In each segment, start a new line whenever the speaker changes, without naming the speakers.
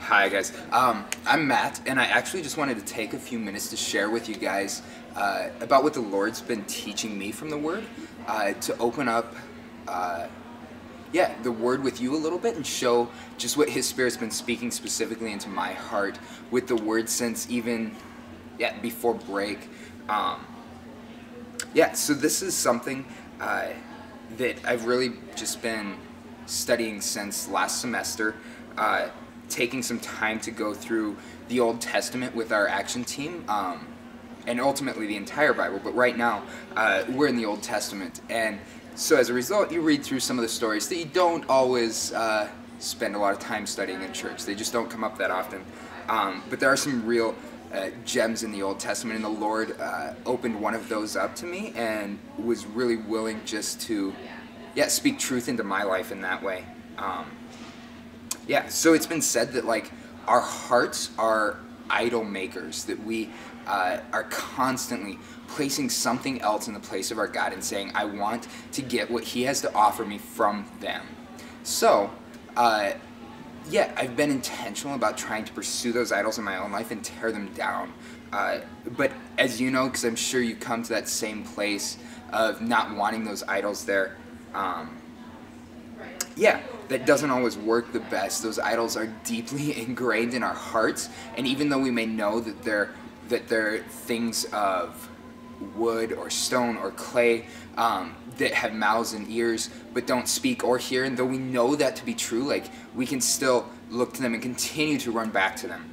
Hi guys, I'm Matt, and I actually just wanted to take a few minutes to share with you guys about what the Lord's been teaching me from the Word, to open up, the Word with you a little bit and show just what His Spirit's been speaking specifically into my heart with the Word since even, before break. So this is something that I've really just been studying since last semester. Taking some time to go through the Old Testament with our action team, and ultimately the entire Bible, but right now we're in the Old Testament, and so as a result you read through some of the stories that you don't always spend a lot of time studying in church. They just don't come up that often, but there are some real gems in the Old Testament, and the Lord opened one of those up to me and was really willing just to speak truth into my life in that way. So it's been said that like our hearts are idol makers, that we are constantly placing something else in the place of our God and saying, I want to get what He has to offer me from them. So, I've been intentional about trying to pursue those idols in my own life and tear them down. But as you know, because I'm sure you come to that same place of not wanting those idols there, that doesn't always work the best. Those idols are deeply ingrained in our hearts, and even though we may know that they're things of wood or stone or clay that have mouths and ears but don't speak or hear, and though we know that to be true, like, we can still look to them and continue to run back to them.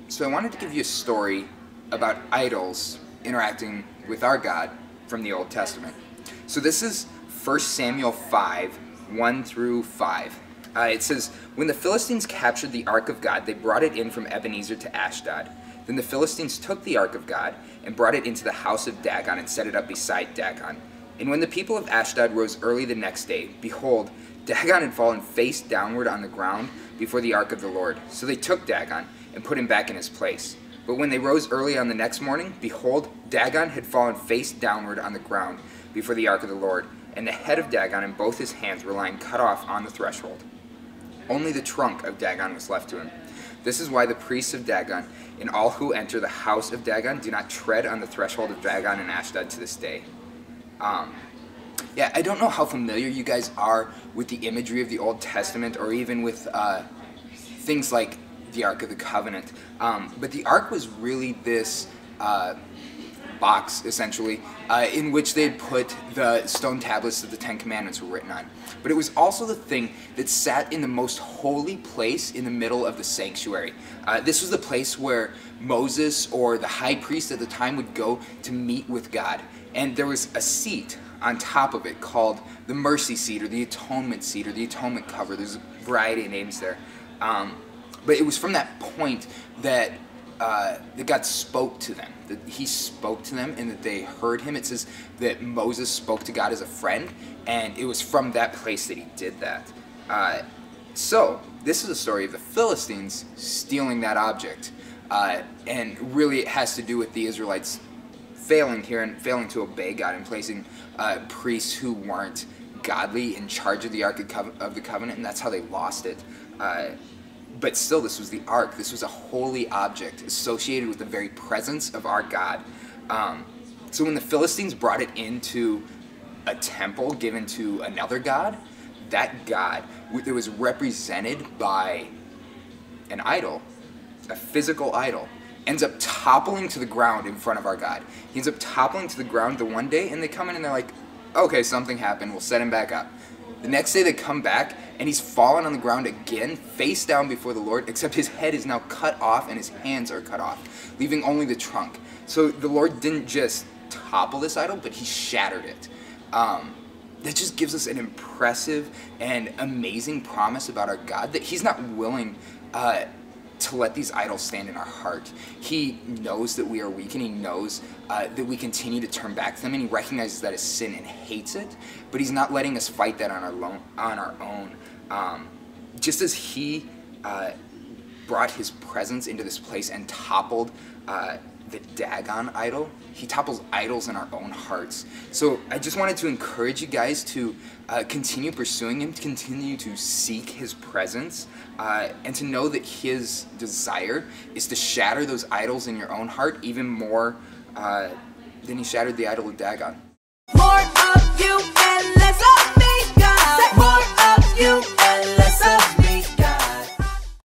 So I wanted to give you a story about idols interacting with our God from the Old Testament. So this is 1 Samuel 5, 1 through 5. It says, when the Philistines captured the Ark of God, they brought it in from Ebenezer to Ashdod. Then the Philistines took the Ark of God and brought it into the house of Dagon and set it up beside Dagon. And when the people of Ashdod rose early the next day, behold, Dagon had fallen face downward on the ground before the Ark of the Lord. So they took Dagon and put him back in his place. But when they rose early on the next morning, behold, Dagon had fallen face downward on the ground before the Ark of the Lord, and the head of Dagon and both his hands were lying cut off on the threshold. Only the trunk of Dagon was left to him. This is why the priests of Dagon and all who enter the house of Dagon do not tread on the threshold of Dagon and Ashdod to this day. I don't know how familiar you guys are with the imagery of the Old Testament, or even with things like the Ark of the Covenant, but the Ark was really this box, essentially, in which they had put the stone tablets that the Ten Commandments were written on. But it was also the thing that sat in the most holy place in the middle of the sanctuary. This was the place where Moses, or the high priest at the time, would go to meet with God. And there was a seat on top of it called the mercy seat, or the atonement seat, or the atonement cover. There's a variety of names there. But it was from that point that God spoke to them, that He spoke to them and that they heard Him. It says that Moses spoke to God as a friend, and it was from that place that he did that. So this is a story of the Philistines stealing that object, and really it has to do with the Israelites failing here and failing to obey God and placing priests who weren't godly in charge of the Ark of the Covenant, and that's how they lost it. But still, this was the Ark. This was a holy object associated with the very presence of our God. So when the Philistines brought it into a temple given to another god, that god that was represented by an idol, a physical idol, ends up toppling to the ground in front of our God. He ends up toppling to the ground the one day, and they come in and they're like, okay, something happened, we'll set him back up. The next day they come back, and he's fallen on the ground again, face down before the Lord, except his head is now cut off and his hands are cut off, leaving only the trunk. So the Lord didn't just topple this idol, but He shattered it. That just gives us an impressive and amazing promise about our God, that He's not willing to let these idols stand in our heart. He knows that we are weak, and He knows that we continue to turn back to them, and He recognizes that as sin and hates it, but He's not letting us fight that on our own. Just as He brought His presence into this place and toppled the Dagon idol. He topples idols in our own hearts. So I just wanted to encourage you guys to continue pursuing him, to continue to seek his presence, and to know that his desire is to shatter those idols in your own heart even more than he shattered the idol of Dagon.
More of you.